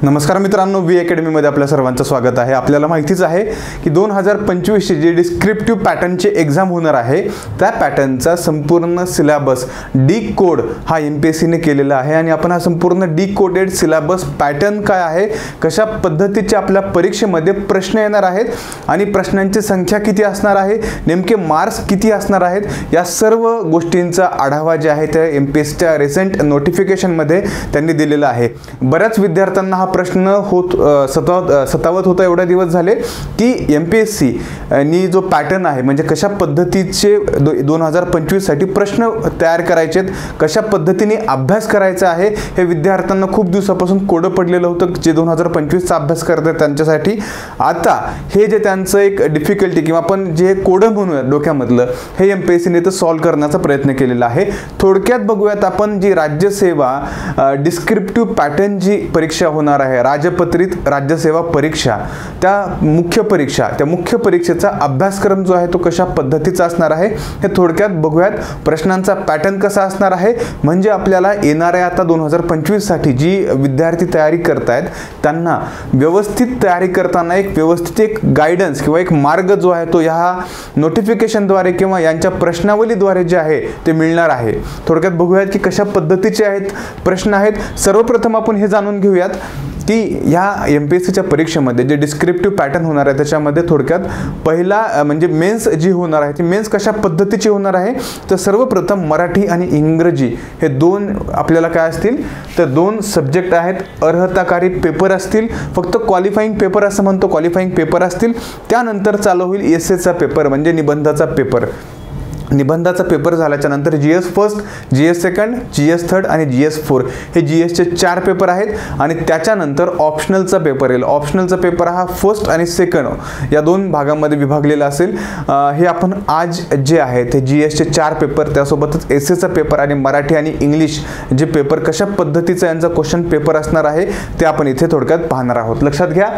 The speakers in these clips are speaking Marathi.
नमस्कार मित्रांनो, वी अकॅडमीमध्ये आपल्या सर्वांचं स्वागत आहे। आपल्याला माहितीच आहे की 2025 ची जी डिस्क्रिप्टिव्ह पॅटर्नची एक्झाम होणार आहे त्या पॅटर्नचा संपूर्ण सिलेबस डीकोड हा एमपीएससीने केलेला आहे आणि आपण हा संपूर्ण डीकोडेड सिलेबस पॅटर्न काय आहे, कशा पद्धतीचे आपल्या परीक्षेमध्ये प्रश्न येणार आहेत आणि प्रश्नांची संख्या किती असणार आहे, नेमके मार्क्स किती असणार आहेत, या सर्व गोष्टींचा आढावा जे आहे त्या एमपीएससीच्या रिसेंट नोटिफिकेशनमध्ये त्यांनी दिलेला आहे। बऱ्याच विद्यार्थ्यांना प्रश्न सतावत होता एवढे दिवस झाले की एमपीएससी नी जो पॅटर्न आहे म्हणजे कशा पद्धतीचे 2025 साठी प्रश्न तयार करायचे, कशा पद्धतीने अभ्यास करायचा आहे हे विद्यार्थ्यांना खूप दिवसापासून कोडं पडलेलं होतं जे 2025 चा अभ्यास करतात त्यांच्यासाठी। आता हे जे त्यांचं एक डिफिकल्टी किंवा आपण जे कोडं म्हणूया डोक्यामधलं हे एमपीएससी ने तर सॉल्व करण्याचा प्रयत्न केलेला आहे। थोडक्यात बघूयात आपण जी राज्यसेवा डिस्क्रिप्टिव्ह पॅटर्न जी परीक्षा होणार आहे, राजपत्रित राज्यसेवा परीक्षा, त्या मुख्य परीक्षेचा अभ्यासक्रम जो आहे तो कशा पद्धतीचा असणार आहे हे थोडक्यात बघूयात। प्रश्नांचा पॅटर्न कसा असणार आहे म्हणजे आपल्याला येणाऱ्या आता 2025 साठी जी विद्यार्थी तयारी करतायत त्यांना व्यवस्थित तयारी करताना एक व्यवस्थित एक गाइडन्स किंवा एक मार्ग जो आहे तो या नोटिफिकेशनद्वारे किंवा यांच्या प्रश्नावलीद्वारे जे आहे ते मिळणार आहे। थोडक्यात बघूयात की कशा पद्धतीचे आहेत प्रश्न आहेत। सर्वप्रथम आपण हे जाणून घेऊयात की या एमपीएससीच्या परीक्षेमध्ये जे डिस्क्रिप्टिव्ह पॅटर्न होणार आहे त्याच्यामध्ये थोडक्यात पहिला म्हणजे मेन्स जी होणार आहे ती मेन्स कशा पद्धतीची होणार आहे तर सर्वप्रथम मराठी आणि इंग्रजी हे दोन आपल्याला काय असतील तर दोन सब्जेक्ट आहेत, अर्हताकारी पेपर असतील, फक्त क्वालिफाइंग पेपर असं म्हणतो, क्वालिफाइंग पेपर असतील। त्यानंतर चालू होईल एसेचा पेपर म्हणजे निबंधाचा पेपर। निबंधाचा पेपर झाल्याच्या नंतर GS first, GS second, GS third आणि जीएस फोर हे जीएसचे 4 पेपर आहेत आणि त्याच्यानंतर ऑप्शनलचा पेपर येईल। ऑप्शनलचा पेपर हा फर्स्ट आणि सेकंड या दोन भागांमध्ये विभागलेला असेल। हे आपण आज जे आहे ते जीएसचे 4 पेपर, त्यासोबतच एसेचा पेपर आणि मराठी आणि इंग्लिश जे पेपर कशा पद्धतीचा यांचा क्वेश्चन पेपर असणार आहे ते आपण इथे थोडक्यात पाहणार आहोत। लक्षात घ्या,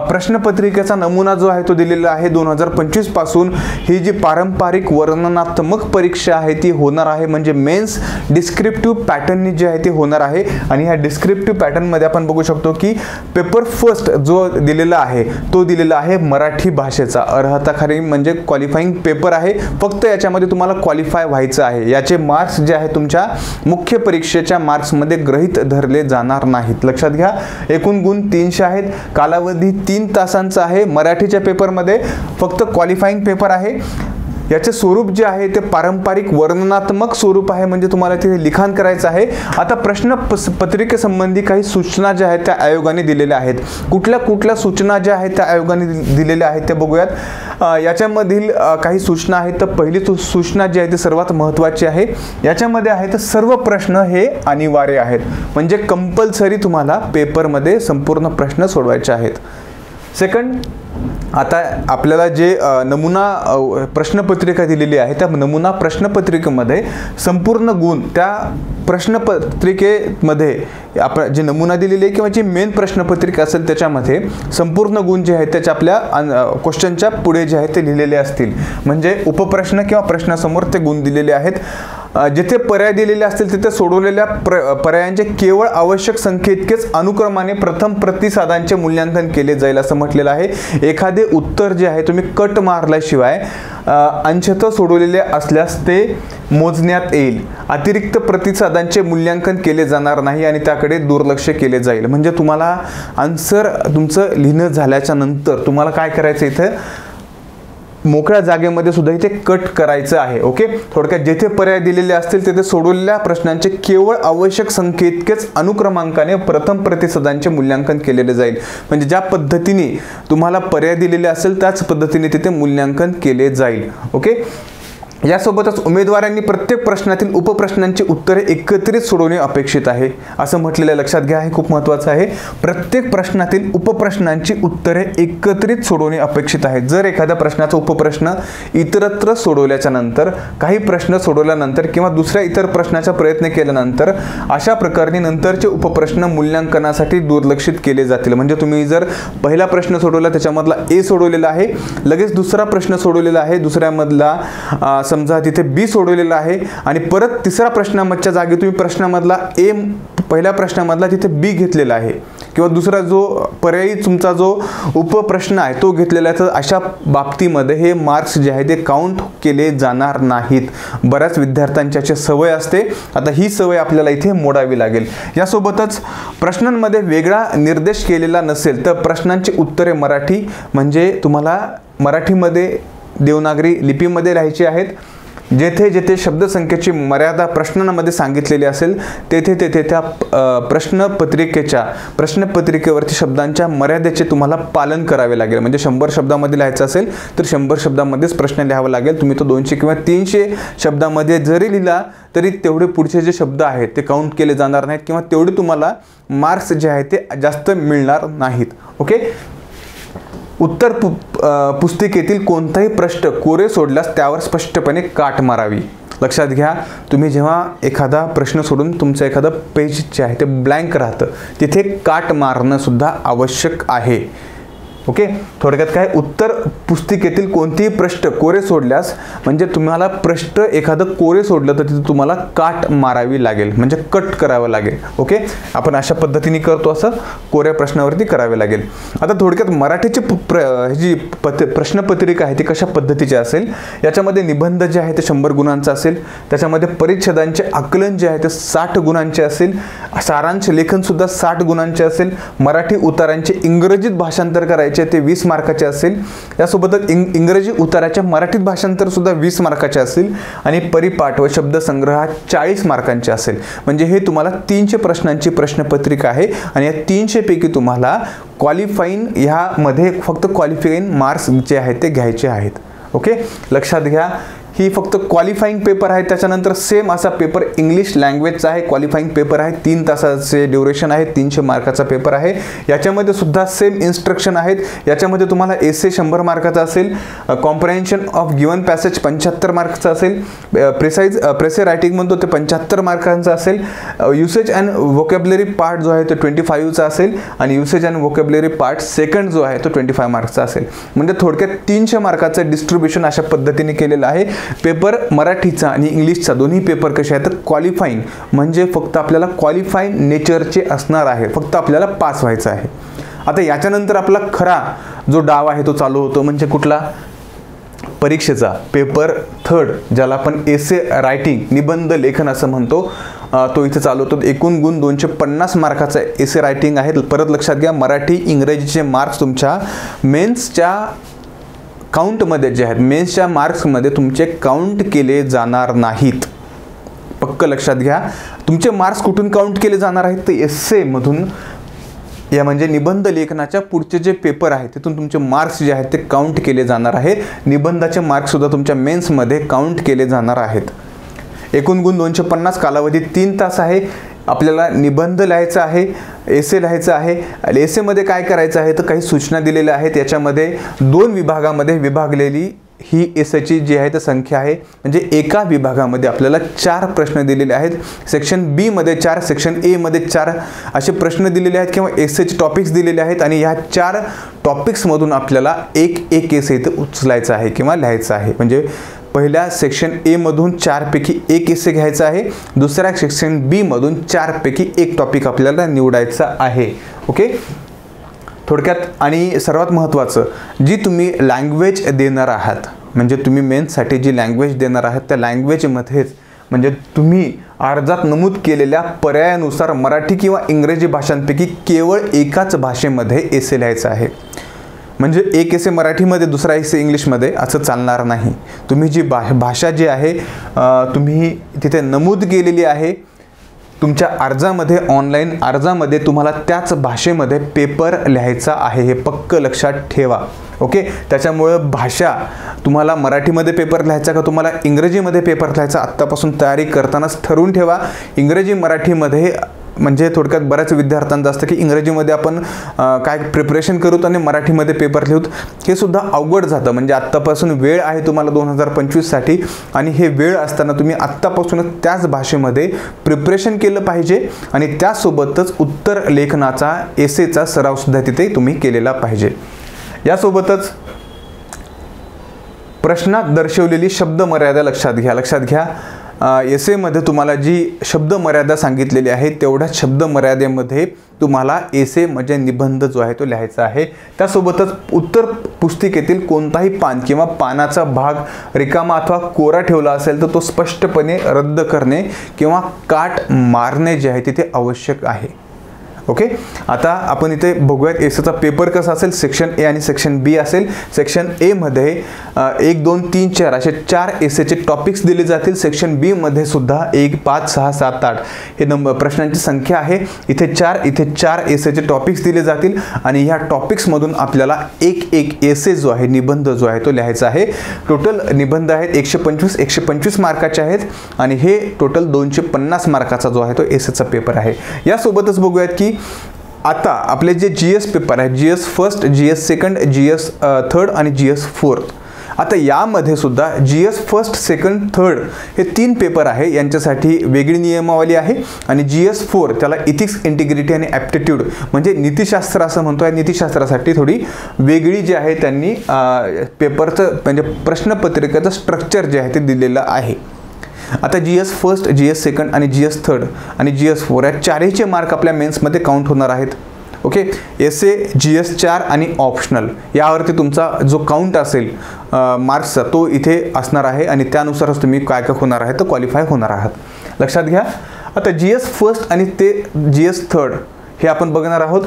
प्रश्नपत्रिकेचा नमुना जो आहे तो दिलेला आहे 2025 पासून ही जी पारंपरिक वर्णनात्मक परीक्षा आहे ती होणार आहे म्हणजे मेन्स डिस्क्रिप्टिव्ह पॅटर्न जी आहे ती होणार आहे। आणि ह्या डिस्क्रिप्टिव्ह पॅटर्न मध्ये आपण बघू शकतो की पेपर फर्स्ट जो दिलेला आहे तो दिलेला आहे मराठी भाषेचा, अर्हताखाली म्हणजे क्वालिफाइंग पेपर आहे। फक्त याच्यामध्ये तुम्हाला क्वालिफाय व्हायचं आहे, याचे मार्क्स जे आहे तुमच्या मुख्य परीक्षेच्या मार्क्स मध्ये गृहीत धरले जाणार नाहीत। लक्षात घ्या, एकूण गुण 300 आहेत, कालावधी 3 तासांचा आहे। मराठीच्या पेपर मध्ये फक्त क्वालिफाइंग पेपर आहे, याचे स्वरूप जे आहे ते पारंपरिक वर्णनात्मक स्वरूप आहे म्हणजे तुम्हाला तिथे लिखाण करायचं आहे। आता प्रश्न पत्रिकेसंबंधी काही सूचना ज्या आहेत त्या आयोगाने दिलेल्या आहेत। कुठल्या सूचना ज्या आहेत त्या आयोगाने दिलेल्या आहेत ते बघूयात। याच्यामधील काही सूचना आहेत तर पहिली सूचना जी आहे ती सर्वात महत्त्वाची आहे। याच्यामध्ये आहे तर सर्व प्रश्न हे अनिवार्य आहेत म्हणजे कंपल्सरी तुम्हाला पेपरमध्ये संपूर्ण प्रश्न सोडवायचे आहेत। सेकंड, आता आपल्याला जे नमुना प्रश्नपत्रिका दिलेली आहे त्या नमुना प्रश्नपत्रिकेमध्ये संपूर्ण गुण त्या प्रश्नपत्रिकेमध्ये आपण जे नमुना दिलेली आहे किंवा जी मेन प्रश्नपत्रिका असेल त्याच्यामध्ये संपूर्ण गुण जे आहेत त्याच्या आपल्या क्वेश्चनच्या पुढे जे आहेत ते लिहिलेले असतील म्हणजे उपप्रश्न किंवा प्रश्नासमोर ते गुण दिलेले आहेत। जिथे पर्याय दिलेले असतील तिथे सोडवलेल्या पर्यायांचे केवळ आवश्यक संख्येइतकेच अनुक्रमाने प्रथम प्रतिसादांचे मूल्यांकन केले जाईल असं म्हटलेलं आहे। एखादे उत्तर जे आहे तुम्ही कट मारल्याशिवाय अंशतः सोडवलेले असल्यास ते मोजण्यात येईल। अतिरिक्त प्रतिसादांचे मूल्यांकन केले जाणार नाही आणि त्याकडे दुर्लक्ष केले जाईल म्हणजे तुम्हाला आन्सर तुमचं लिहिणं झाल्याच्या नंतर तुम्हाला काय करायचं इथे मोकळ्या जागेमध्ये सुद्धा इथे कट करायचं आहे। ओके, थोडक्यात जेथे पर्याय दिलेले असतील तिथे सोडवलेल्या प्रश्नांचे केवळ आवश्यक संख्येइतकेच अनुक्रमांकाने प्रथम प्रतिसादांचे मूल्यांकन केलेले जाईल म्हणजे ज्या पद्धतीने तुम्हाला पर्याय दिलेले असेल त्याच पद्धतीने तिथे मूल्यांकन केले जाईल। ओके, यासोबतच उमेदवारांनी प्रत्येक प्रश्नातील उपप्रश्नांची उत्तरे एकत्रित सोडवणे अपेक्षित आहे असं म्हटलेलं लक्षात घ्या, हे खूप महत्त्वाचं आहे। प्रत्येक प्रश्नातील उपप्रश्नांची उत्तरे एकत्रित सोडवणे अपेक्षित आहे। जर एखाद्या प्रश्नाचा उपप्रश्न इतरत्र सोडवल्याच्या नंतर काही प्रश्न सोडवल्यानंतर किंवा दुसऱ्या इतर प्रश्नाचा प्रयत्न केल्यानंतर अशा प्रकारे नंतरचे उपप्रश्न मूल्यांकनासाठी दुर्लक्षित केले जातील म्हणजे तुम्ही जर पहिला प्रश्न सोडवला त्याच्यामधला ए सोडवलेला आहे, लगेच दुसरा प्रश्न सोडवलेला आहे, दुसऱ्यामधला समजा तिथे बी सोडवलेला आहे आणि परत तिसरा प्रश्नाच्या जागी तुम्ही प्रश्नामधला ए पहिल्या प्रश्नामधला तिथे बी घेतलेला आहे किंवा दुसरा जो पर्यायी तुमचा जो उपप्रश्न आहे तो घेतलेला आहे, तर अशा बाबतीमध्ये हे मार्क्स जे आहे ते काउंट केले जाणार नाहीत. बऱ्याच विद्यार्थ्यांची सवय असते. आता ही सवय आपल्याला इथे मोडावी लागेल. यासोबतच प्रश्नांमध्ये वेगळा निर्देश केलेला नसेल तर प्रश्नांची उत्तरे मराठी म्हणजे तुम्हाला मराठीमध्ये देवनागरी लिपीमध्ये लिहायची आहेत. जेथे जेथे शब्दसंख्येची मर्यादा प्रश्नांमध्ये सांगितलेली असेल तेथे तेथे त्या प्रश्नपत्रिकेवरती शब्दांच्या मर्यादेचे तुम्हाला पालन करावे लागेल. म्हणजे 100 शब्दामध्ये लिहायचं असेल तर 100 शब्दामध्येच प्रश्न लिहावा लागेल. तुम्ही तो 200 किंवा 300 शब्दामध्ये जरी लिहिला तरी तेवढे पुढचे जे शब्द आहेत ते काउंट केले जाणार नाहीत किंवा तेवढे तुम्हाला मार्क्स जे आहेत ते जास्त मिळणार नाहीत. ओके. उत्तर पुस्तिकेतील कोणताही प्रश्न कोरे सोडल्यास त्यावर स्पष्टपणे काट मारावी. लक्षात घ्या, तुम्ही जेव्हा एखादा प्रश्न सोडून तुमचं एखादं पेज जे आहे ते ब्लँक राहतं तिथे काट मारणं सुद्धा आवश्यक आहे. ओके. थोडक्यात काय, उत्तर पुस्तिकेतील कोणतेही प्रश्न कोरे सोडल्यास म्हणजे तुम्हाला प्रश्न एखादं कोरे सोडलं तर तिथे तुम्हाला काट मारावी लागेल, म्हणजे कट करावं लागेल. ओके. आपण अशा पद्धतीने करतो, असं कोऱ्या प्रश्नावरती करावे लागेल. आता थोडक्यात मराठीची जी प्रश्नपत्रिका आहे ती कशा पद्धतीची असेल, याच्यामध्ये निबंध जे आहे ते 100 गुणांचा असेल, त्याच्यामध्ये परिच्छेदांचे आकलन जे आहे ते 60 गुणांचे असेल, सारांश लेखन सुद्धा 60 गुणांचे असेल, मराठी उतारांचे इंग्रजीत भाषांतर करायचे ते 20 मार्काचे असेल, यासोबतच इंग्रजी उताराच्या मराठीत भाषांतर सुद्धा 20 मार्काचे असेल आणि परिपाठ व शब्दसंग्रह 40 मार्कांचे असेल. म्हणजे हे तुम्हाला 300 प्रश्नांची प्रश्नपत्रिका आहे आणि या 300 पैकी तुम्हाला क्वालिफाईंग ह्यामध्ये फक्त क्वालिफाईंग मार्क्स जे आहेत ते घ्यायचे आहेत. ओके. लक्षात घ्या, ही फक्त क्वालिफाईंग पेपर आहे. त्याच्यानंतर सेम असा पेपर इंग्लिश लँग्वेजचा आहे, क्वालिफाईंग पेपर आहे, 3 तासाचे ड्युरेशन आहे, 300 मार्काचा पेपर आहे. याच्यामध्ये सुद्धा सेम इन्स्ट्रक्शन आहेत. याच्यामध्ये तुम्हाला एसे 100 मार्काचा असेल, कॉम्प्रेन्शन ऑफ गिवन पॅसेज 75 मार्काचा असेल, प्रेसे रायटिंग म्हणतो ते 75 मार्कांचा असेल, युसेज अँड व्होकॅब्युलरी पार्ट जो आहे तो 25चा असेल आणि usage and vocabulary part second जो आहे तो 25 मार्क्सचा असेल. म्हणजे थोडक्यात 300 मार्काचं डिस्ट्रीब्युशन अशा पद्धतीने केलेलं आहे. पेपर मराठीचा आणि इंग्लिशचा दोन्ही पेपर कसे आहेत तर क्वालिफाईंग म्हणजे फक्त आपल्याला क्वालिफाईंग नेचरचे असणार आहे, फक्त आपल्याला पास व्हायचं आहे. आता याच्यानंतर आपला खरा जो डाव आहे तो चालू होतो, म्हणजे कुठला, परीक्षेचा पेपर 3 ज्याला आपण एसे रायटिंग निबंध लेखन असं म्हणतो, तो इथे चालू होतो. एकूण गुण 250 मार्काचा एसे रायटिंग आहे. परत लक्षात घ्या, मराठी इंग्रजीचे मार्क्स तुमच्या मेन्सच्या काउंटमध्ये जे आहेत, मेन्सच्या मार्क्समध्ये तुमचे काउंट केले जाणार नाहीत. पक्क लक्षात घ्या, तुमचे मार्क्स कुठून काउंट केले जाणार आहेत तर एसेमधून, या म्हणजे निबंध लेखनाच्या पुढचे जे पेपर आहेत तिथून तुमचे मार्क्स जे आहेत ते काउंट केले जाणार आहेत. निबंधाचे मार्क्ससुद्धा तुमच्या मेन्समध्ये काउंट केले जाणार आहेत. एकूण गुण 250, कालावधी 3 तास आहे. आपल्याला निबंध लिहायचा आहे, एसे लिहायचं आहे. एसेमध्ये काय करायचं आहे तर काही सूचना दिलेल्या आहेत. याच्यामध्ये 2 विभागामध्ये विभागलेली ही एसेची जी आहे ती संख्या आहे. म्हणजे एका विभागामध्ये आपल्याला 4 प्रश्न दिलेले आहेत. सेक्शन बी मध्ये 4, सेक्शन ए मध्ये 4 असे प्रश्न दिलेले आहेत किंवा एसेचे टॉपिक्स दिलेले आहेत आणि ह्या 4 टॉपिक्समधून आपल्याला एक एसे इथं उचलायचा आहे किंवा लिहायचा आहे. म्हणजे पहिल्या सेक्शन ए मधून 4 पैकी 1 एसे घ्यायचा आहे, दुसऱ्या सेक्शन बी मधून 4 पैकी 1 टॉपिक आपल्याला निवडायचा आहे. ओके. थोडक्यात आणि सर्वात महत्त्वाचं, जी तुम्ही लँग्वेज देणार आहात म्हणजे तुम्ही मेन्ससाठी जी लँग्वेज देणार आहात त्या लँग्वेजमध्येच म्हणजे तुम्ही अर्जात नमूद केलेल्या पर्यायानुसार मराठी किंवा इंग्रजी भाषांपैकी केवळ एकाच भाषेमध्ये एसे लिहायचा आहे. म्हणजे एक एसे मराठीमध्ये दुसरा एसे इंग्लिशमध्ये असं चालणार नाही. तुम्ही जी भाषा जी आहे तुम्ही तिथे नमूद केलेली आहे तुमच्या अर्जामध्ये, ऑनलाईन अर्जामध्ये तुम्हाला त्याच भाषेमध्ये पेपर लिहायचा आहे, हे पक्क लक्षात ठेवा. ओके. त्याच्यामुळं भाषा तुम्हाला मराठीमध्ये पेपर लिहायचा का तुम्हाला इंग्रजीमध्ये पेपर लिहायचा आत्तापासून तयारी करतानाच ठरवून ठेवा. इंग्रजी मराठीमध्ये म्हणजे थोडक्यात बऱ्याच विद्यार्थ्यांचं असतं की इंग्रजीमध्ये आपण काय प्रिपरेशन करूत आणि मराठीमध्ये पेपर लिहूत, हे सुद्धा अवघड जातं. म्हणजे आत्तापासून वेळ आहे तुम्हाला 2025साठी आणि हे वेळ असताना तुम्ही आत्तापासूनच त्याच भाषेमध्ये प्रिपरेशन केलं पाहिजे आणि त्यासोबतच उत्तर लेखनाचा एसेचा सरावसुद्धा तिथे तुम्ही केलेला पाहिजे. यासोबतच प्रश्नात दर्शवलेली शब्द मर्यादा लक्षात घ्या. एसेमध्ये तुम्हाला जी शब्द मर्यादा सांगितलेली आहे तेवढ्याच शब्द मर्यादेमध्ये तुम्हाला एसे म्हणजे निबंध जो आहे तो लिहायचा आहे। त्यासोबतच उत्तर पुस्तिकेतील कोणताही पान किंवा पानाचा भाग रिकामा अथवा कोरा ठेवला असेल तर तो स्पष्टपणे रद्द करणे किंवा काट मारणे जे आहे तिथे आवश्यक आहे। ओके, आता आपण इथे बघूयात एसेचा पेपर कसा असेल। सेक्शन ए आणि सेक्शन बी असेल। सेक्शन ए मध्ये 1 2 3 4 असे 4 एसेचे टॉपिक्स दिले जातील। सेक्शन बी मध्ये सुद्धा 1 5 6 7 8 हे नंबर प्रश्नांची संख्या आहे। इथे 4 एसेचे टॉपिक्स दिले जातील आणि ह्या टॉपिक्स मधून आपल्याला एक एसे जो आहे निबंध जो आहे तो लिहायचा आहे। टोटल निबंध आहेत 125 मार्काचे आहेत आणि हे टोटल 250 मार्काचा जो आहे तो एसेचा पेपर आहे। यासोबतच बघूयात की आता आपले जे जीएस पेपर आहे, GS first, GS second, GS third आणि जीएस फोर्थ, आता यामध्ये सुद्धा जीएस फर्स्ट, सेकंड, थर्ड हे 3 पेपर आहे, यांच्यासाठी वेगळी नियमावली आहे आणि जीएस 4 त्याला इथिक्स, इंटिग्रिटी आणि ॲप्टिट्यूड म्हणजे नीतिशास्त्र असं म्हणतो। या नीतिशास्त्रासाठी थोडी वेगळी जी आहे त्यांनी पेपरचं म्हणजे प्रश्नपत्रिकेचं स्ट्रक्चर जे आहे ते दिलेलं आहे। आता जीएस फर्स्ट, जीएस सेकंड आणि जीएस थर्ड आणि जीएस 4 या चारहीचे मार्क आपल्या मेन्समध्ये काउंट होणार आहेत। ओके, एसे, जीएस 4 आणि ऑप्शनल यावरती तुमचा जो काउंट असेल मार्क्सचा तो इथे असणार आहे आणि त्यानुसारच तुम्ही काय होणार आहे तर क्वालिफाय होणार आहात। लक्षात घ्या। आता जीएस फर्स्ट आणि ते जीएस थर्ड हे आपण बघणार आहोत।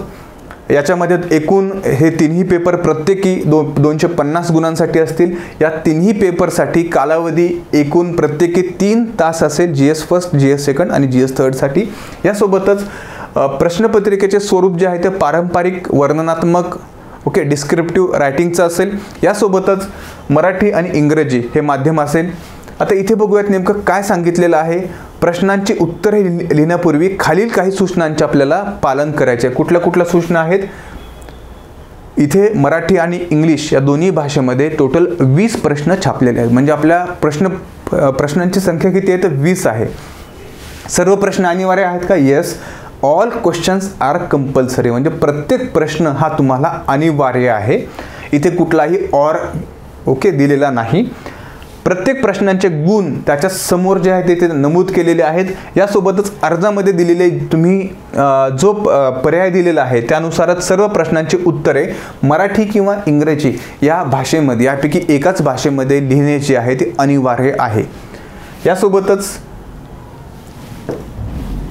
याच्यामध्ये एकूण हे 3ही पेपर प्रत्येकी 250 गुणांसाठी असतील। या 3ही पेपरसाठी कालावधी एकूण प्रत्येकी 3 तास असेल, जीएस फर्स्ट, जीएस सेकंड आणि जीएस थर्डसाठी। यासोबतच प्रश्नपत्रिकेचे स्वरूप जे आहे ते पारंपरिक वर्णनात्मक ओके डिस्क्रिप्टिव्ह रायटिंगचं असेल। यासोबतच मराठी आणि इंग्रजी हे माध्यम असेल। आता इथे बघूयात नेमकं काय सांगितलेलं आहे। प्रश्नांची उत्तरे लिहिण्यापूर्वी खालील काही सूचनांचे आपल्याला पालन करायचे। कुठल्या सूचना आहेत? इथे मराठी आणि इंग्लिश या दोन्ही भाषेमध्ये टोटल 20 प्रश्न छापलेले आहेत, म्हणजे आपल्या प्रश्नांची संख्या किती आहे तर 20 आहे। सर्व प्रश्न अनिवार्य आहेत का? Yes, all questions are compulsory, म्हणजे प्रत्येक प्रश्न हा तुम्हाला अनिवार्य आहे। इथे कुठलाही ऑर ओके दिलेला नाही। प्रत्येक प्रश्नांचे गुण त्याच्या समोर जे आहे ते नमूद केलेले आहेत। यासोबतच अर्जामध्ये दिलेले तुम्ही जो पर्याय दिलेला आहे त्यानुसारच सर्व प्रश्नांची उत्तरे मराठी किंवा इंग्रजी या भाषेमध्ये यापैकी एकाच भाषेमध्ये लिहिण्याची आहे ती अनिवार्य आहे। यासोबतच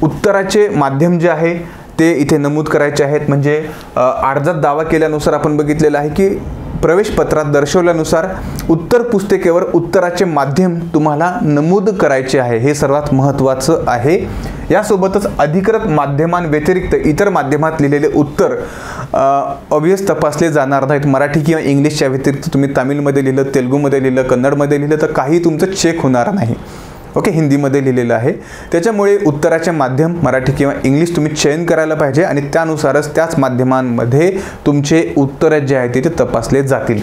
उत्तराचे माध्यम जे आहे ते इथे नमूद करायचे आहेत। म्हणजे अर्जात दावा केल्यानुसार आपण बघितलेलं आहे की प्रवेश पत्रात दर्शवल्यानुसार उत्तर पुस्तिकेवर उत्तराचे माध्यम तुम्हाला नमूद करायचे आहे, हे सर्वात महत्त्वाचं आहे। यासोबतच अधिकृत माध्यमांव्यतिरिक्त इतर माध्यमात लिहिलेले उत्तर ऑब्वियस तपासले जाणार नाहीत। मराठी किंवा इंग्लिशच्या व्यतिरिक्त तुम्ही तामिळमध्ये लिहिलं, तेलुगूमध्ये लिहिलं, कन्नडमध्ये लिहिलं तर काही तुमचं चेक होणार नाही। ओके, हिंदीमध्ये लिहिलेलं आहे, त्याच्यामुळे उत्तराचे माध्यम मराठी किंवा इंग्लिश तुम्ही चयन करायला पाहिजे आणि त्यानुसारच त्याच माध्यमांमध्ये तुमचे उत्तर जे आहेत ते तपासले जातील।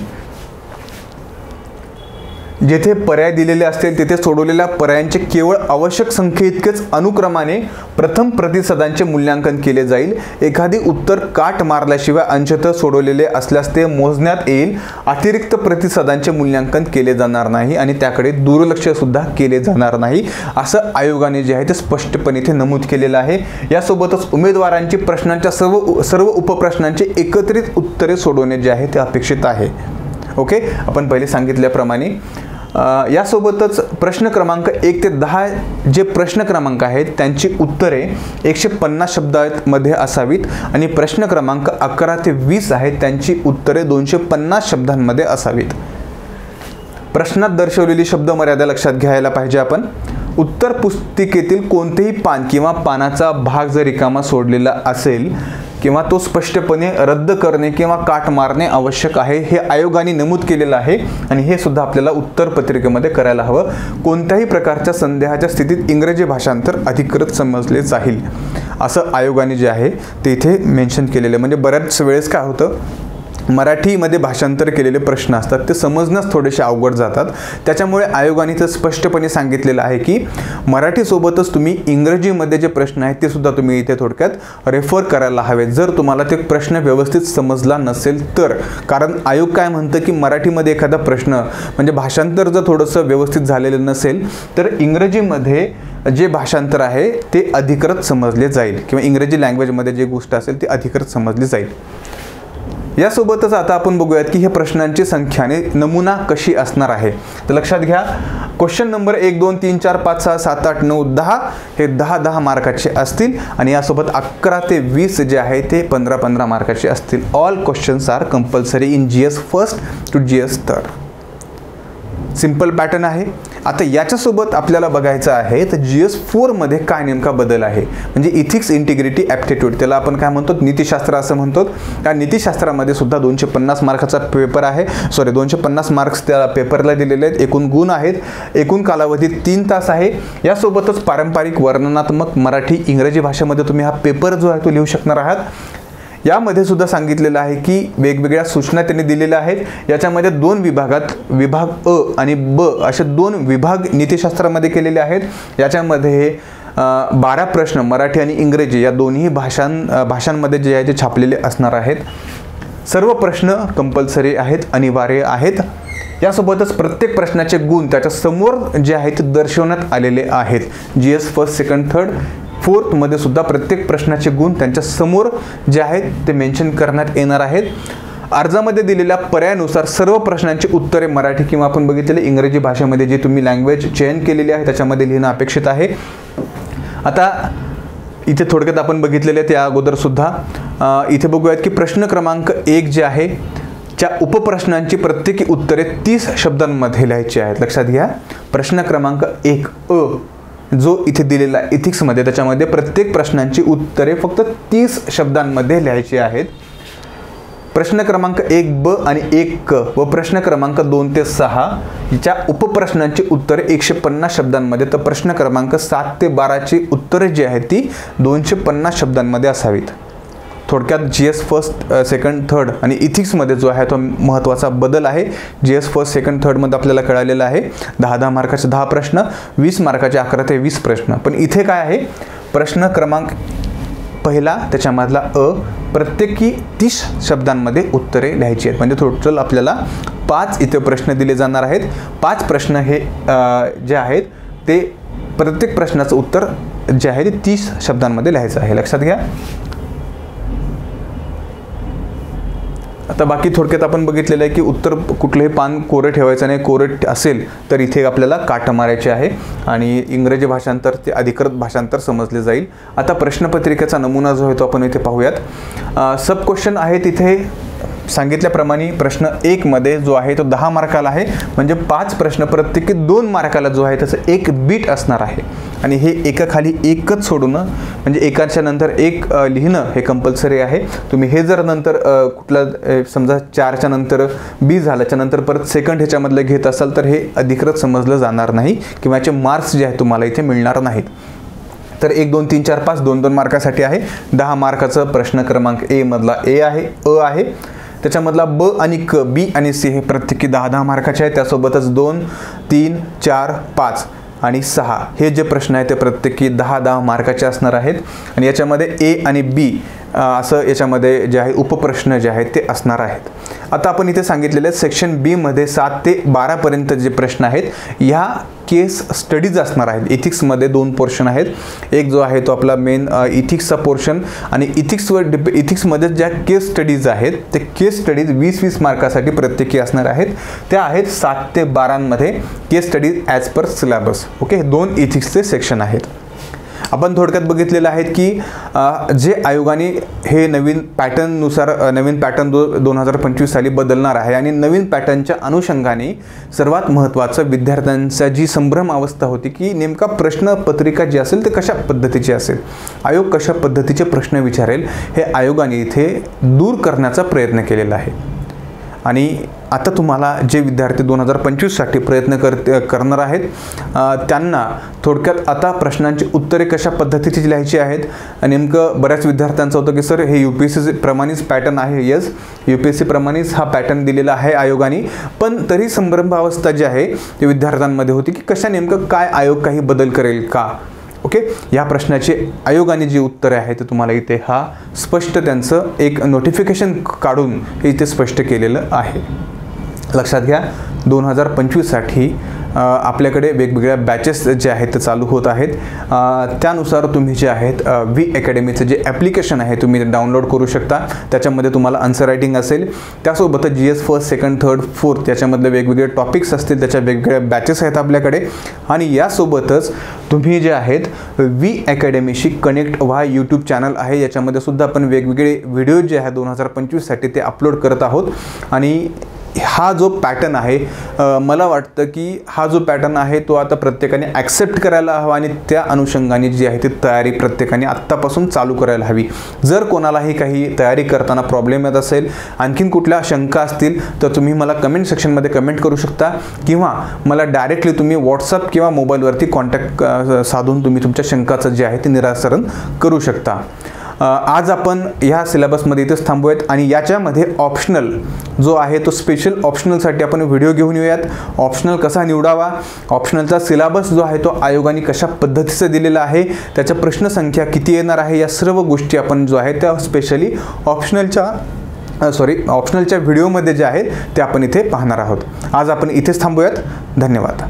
जेथे पर्याय दिलेले असतील तेथे सोडवलेल्या पर्यायांचे केवळ आवश्यक संख्येइतकेच अनुक्रमाने प्रथम प्रतिसादांचे मूल्यांकन केले जाईल। एखादी उत्तर काट मारल्याशिवाय अंशतः सोडवलेले असल्यास ते मोजण्यात येईल। अतिरिक्त प्रतिसादांचे मूल्यांकन केले जाणार नाही आणि त्याकडे दुर्लक्ष सुद्धा केले जाणार नाही, असं आयोगाने जे आहे ते स्पष्टपणे इथे नमूद केलेलं आहे। यासोबतच उमेदवारांची प्रश्नांच्या सर्व उपप्रश्नांचे एकत्रित उत्तरे सोडवणे जे आहे ते अपेक्षित आहे। ओके, आपण पहिले सांगितल्याप्रमाणे यासोबतच प्रश्न क्रमांक 1 ते 10 जे प्रश्न क्रमांक आहेत त्यांची उत्तरे 150 शब्दांमध्ये असावीत आणि प्रश्न क्रमांक 11 ते 20 आहेत त्यांची उत्तरे 250 शब्दांमध्ये असावीत। प्रश्नात दर्शवलेली शब्द मर्यादा लक्षात घ्यायला पाहिजे आपण। उत्तर पुस्तिकेतील कोणतेही पान किंवा पानाचा भाग जर रिकामा सोडलेला असेल किंवा तो स्पष्टपणे रद्द करणे किंवा काट मारणे आवश्यक आहे, हे आयोगाने नमूद केलेलं आहे आणि हे सुद्धा आपल्याला उत्तर पत्रिकेमध्ये करायला हवं। कोणत्याही प्रकारच्या संदेहाच्या स्थितीत इंग्रजी भाषांतर अधिकृत समजले जाईल, असं आयोगाने जे आहे ते इथे मेन्शन केलेलं आहे। म्हणजे बऱ्याच वेळेस काय होतं मराठीमध्ये भाषांतर केलेले प्रश्न असतात ते समजण्यास थोडेसे अवघड जातात. त्याच्यामुळे आयोगाने तर स्पष्टपणे सांगितलेलं आहे की मराठीसोबतच तुम्ही इंग्रजीमध्ये जे प्रश्न आहेत ते सुद्धा तुम्ही इथे थोडक्यात रेफर करायला हवेत जर तुम्हाला ते प्रश्न व्यवस्थित समजला नसेल तर. कारण आयोग काय म्हणतं की मराठीमध्ये एखादा प्रश्न म्हणजे भाषांतर जर थोडंसं व्यवस्थित झालेलं नसेल तर इंग्रजीमध्ये जे भाषांतर आहे ते अधिकृत समजले जाईल किंवा इंग्रजी लँग्वेजमध्ये जे गोष्ट असेल ती अधिकृत समजली जाईल. यासोबतच आता आपण बघूयात की हे प्रश्नांची संख्या आणि नमुना कशी असणार आहे. तर लक्षात घ्या, क्वेश्चन नंबर 1 2 3 4 5 6 7 8 9 10 हे 10 मार्काचे असतील आणि यासोबत 11 ते 20 जे आहे ते 15 मार्काचे असतील. All questions are compulsory in GS first to GS third. Simple pattern आहे. आता याच्यासोबत आपल्याला बघायचं आहे तर GS 4 मध्ये काय नेमका बदल आहे म्हणजे इथिक्स, इंटिग्रिटी, ॲप्टिट्यूड, त्याला आपण काय म्हणतो नीतिशास्त्र असं म्हणतो. त्या नीतिशास्त्रामध्ये सुद्धा 250 मार्काचा पेपर आहे. 250 मार्क्स त्या पेपरला दिलेले आहेत. एकूण गुण आहेत. एकूण कालावधी 3 तास आहे. यासोबतच पारंपरिक वर्णनात्मक मराठी इंग्रजी भाषेमध्ये तुम्ही हा पेपर जो आहे तो लिहू शकणार आहात. यामध्ये सुद्धा सांगितलेलं आहे की वेगवेगळ्या सूचना त्यांनी दिलेल्या आहेत. याच्यामध्ये 2 विभागात विभाग अ आणि ब असे 2 विभाग नीतिशास्त्रामध्ये केलेले आहेत. याच्यामध्ये 12 प्रश्न मराठी आणि इंग्रजी या दोन्ही भाषांमध्ये जे आहे ते छापलेले असणार आहेत. सर्व प्रश्न कंपल्सरी आहेत, अनिवार्य आहेत. यासोबतच प्रत्येक प्रश्नाचे गुण त्याच्या समोर जे आहेत ते दर्शवण्यात आलेले आहेत. GS फर्स्ट, सेकंड, थर्ड, फोर्थमध्ये सुद्धा प्रत्येक प्रश्नाचे गुण त्यांच्या समोर जे आहेत ते मेन्शन करण्यात येणार आहेत. अर्जामध्ये दिलेल्या पर्यायानुसार सर्व प्रश्नांची उत्तरे मराठी किंवा आपण बघितलेले इंग्रजी भाषेमध्ये जे तुम्ही लँग्वेज चयन केलेली आहे त्याच्यामध्ये लिहिणं अपेक्षित आहे. आता इथे थोडक्यात आपण बघितलेले त्या अगोदर सुद्धा इथे बघूयात की प्रश्न क्रमांक 1 जे आहे च्या उपप्रश्नांची प्रत्येकी उत्तरे 30 शब्दांमध्ये लिहायची आहेत. लक्षात घ्या, प्रश्न क्रमांक 1 अ जो इथे दिलेला इथिक्समध्ये त्याच्यामध्ये प्रत्येक प्रश्नांची उत्तरे फक्त 30 शब्दांमध्ये लिहायची आहेत. प्रश्न क्रमांक 1 ब आणि 1 क व प्रश्न क्रमांक 2 ते 6 च्या उपप्रश्नांची उत्तरे 150 शब्दांमध्ये तर प्रश्न क्रमांक 7 ते 12 उत्तरे जी आहेत ती 250 शब्दांमध्ये असावीत. थोडक्यात GS फर्स्ट, सेकंड, थर्ड आणि इथिक्समध्ये जो आहे तो महत्त्वाचा बदल आहे. GS फर्स्ट, सेकंड, थर्डमध्ये आपल्याला कळालेलं आहे 10 मार्काचे 10 प्रश्न, 20 मार्काचे 11 ते 20 प्रश्न. पण इथे काय आहे, प्रश्न क्रमांक पहिला त्याच्यामधला अ प्रत्येकी 30 शब्दांमध्ये उत्तरे लिहायची आहेत. म्हणजे टोटल आपल्याला 5 इथे प्रश्न दिले जाणार आहेत. 5 प्रश्न हे जे आहेत ते प्रत्येक प्रश्नाचं उत्तर जे आहे ते 30 शब्दांमध्ये लिहायचं आहे. लक्षात घ्या. आता बाकी थोडक्यात आपण बघितलेलं आहे की उत्तर कुठलंही पान कोरं ठेवायचं नाही. कोरं असेल तर इथे आपल्याला काट मारायचे आहे आणि इंग्रजी भाषांतर ते अधिकृत भाषांतर समजले जाईल. आता प्रश्नपत्रिकेचा नमुना जो आहे तो आपण इथे पाहूयात. सब क्वेश्चन आहे तिथे सांगितल्याप्रमाणे प्रश्न 1 मध्ये जो आहे तो 10 मार्काला आहे. म्हणजे 5 प्रश्न प्रत्येकी 2 मार्काला जो आहे त्याचं 1 बीट असणार आहे आणि हे एकाखाली एकच सोडणं म्हणजे एकाच्या नंतर एक लिहिणं हे कंपल्सरी आहे. तुम्ही हे जर नंतर कुठलं समजा 4च्या नंतर बी झाल्याच्या नंतर परत सेकंड ह्याच्यामधलं घेत असाल तर हे अधिकृत समजलं जाणार नाही किंवा याचे मार्क्स जे आहेत तुम्हाला इथे मिळणार नाहीत. तर 1 2 3 4 5 2 मार्कासाठी आहे. 10 मार्काचं प्रश्न क्रमांक ए मधला ए आहे, अ आहे. त्याच्यामधला ब आणि क, बी आणि सी हे प्रत्येकी 10 मार्काचे आहेत. त्यासोबतच 2 3 4 5 आणि 6 हे जे प्रश्न आहेत ते प्रत्येकी 10 मार्काचे असणार आहेत. आणि याच्यामध्ये ए आणि बी असं याच्यामध्ये जे आहे उपप्रश्न जे आहेत ते असणार आहेत. आता आपण इथे सांगितलेले सेक्शन बी मध्ये 7 ते 12 पर्यंत जे प्रश्न आहेत ह्या केस स्टडीज असणार आहेत. इथिक्समध्ये 2 पोर्शन आहेत. एक जो आहे तो आपला मेन इथिक्सचा पोर्शन आणि इथिक्समध्ये ज्या केस स्टडीज आहेत ते केस स्टडीज 20-20 मार्कासाठी प्रत्येकी असणार आहेत. त्या आहेत 7 ते 12 मध्ये case studies as per syllabus. Okay, 2 इथिक्सचे सेक्शन आहेत. आपण थोडक्यात बघितलेलं आहे की जे आयोगाने हे नवीन पॅटर्ननुसार नवीन पॅटर्न 2025 साली बदलणार आहे आणि नवीन पॅटर्नच्या अनुषंगाने सर्वात महत्त्वाचं विद्यार्थ्यांचा जी संभ्रम अवस्था होती की नेमका प्रश्नपत्रिका जी असेल ते कशा पद्धतीची असेल, आयोग कशा पद्धतीचे प्रश्न विचारेल हे आयोगाने इथे दूर करण्याचा प्रयत्न केलेला आहे. आणि आता तुम्हाला जे विद्यार्थी 2025साठी प्रयत्न करणार आहेत त्यांना थोडक्यात आता प्रश्नांची उत्तरे कशा पद्धतीची लिहायची आहेत। नेमकं बऱ्याच विद्यार्थ्यांचं होतं की सर हे UPSC प्रमाणेच पॅटर्न आहे। यस, UPSC प्रमाणेच हा पॅटर्न दिलेला आहे आयोगाने, पण तरी संभ्रम अवस्था जी आहे ते विद्यार्थ्यांमध्ये होती की कशा नेमकं काय आयोग काही बदल करेल का। ओके, या प्रश्नाचे आयोगाने जी उत्तरे आहेत ते तुम्हाला इथे हा स्पष्ट त्यांचं एक नोटिफिकेशन काढून हे इथे स्पष्ट केलेलं आहे। लक्षात घ्या 2025साठी आपल्याकडे वेगवेगळ्या बॅचेस जे आहेत ते चालू होत आहेत। त्यानुसार तुम्ही जे आहेत V अकॅडमीचं जे ॲप्लिकेशन आहे तुम्ही ते डाउनलोड करू शकता। त्याच्यामध्ये तुम्हाला आन्सर रायटिंग असेल, त्यासोबतच GS first, second, third, fourth याच्यामधले वेगवेगळे टॉपिक्स असतील, त्याच्या वेगवेगळ्या बॅचेस आहेत आपल्याकडे। आणि यासोबतच तुम्ही जे आहेत V अकॅडमीशी कनेक्ट व्हा यूट्यूब चॅनल आहे, याच्यामध्ये सुद्धा आपण वेगवेगळे व्हिडिओ जे आहेत 2025साठी ते अपलोड करत आहोत। आणि हा जो पॅटर्न आहे मला वाटतं की हा जो पॅटर्न आहे तो आता प्रत्येकाने ॲक्सेप्ट करायला हवा आणि त्या अनुषंगाने जी आहे ती तयारी प्रत्येकाने आत्तापासून चालू करायला हवी। जर कोणालाही काही तयारी करताना प्रॉब्लेम येत असेल, आणखीन कुठल्या शंका असतील तर तुम्ही मला कमेंट सेक्शनमध्ये कमेंट करू शकता किंवा मला डायरेक्टली तुम्ही व्हॉट्सअप किंवा मोबाईलवरती कॉन्टॅक्ट साधून तुम्ही तुमच्या शंकाचं जे आहे ते निराकरण करू शकता। आज आपण ह्या सिलेबसमध्ये इथेच थांबूयात आणि याच्यामध्ये ऑप्शनल जो आहे तो स्पेशल ऑप्शनलसाठी आपण व्हिडिओ घेऊन येऊयात। ऑप्शनल कसा निवडावा, ऑप्शनलचा सिलेबस जो आहे तो आयोगाने कशा पद्धतीचा दिलेला आहे, त्याच्या प्रश्नसंख्या किती येणार आहे, या सर्व गोष्टी आपण जो आहे त्या स्पेशली ऑप्शनलच्या व्हिडिओमध्ये जे आहे ते आपण इथे पाहणार आहोत। आज आपण इथेच थांबूयात। धन्यवाद।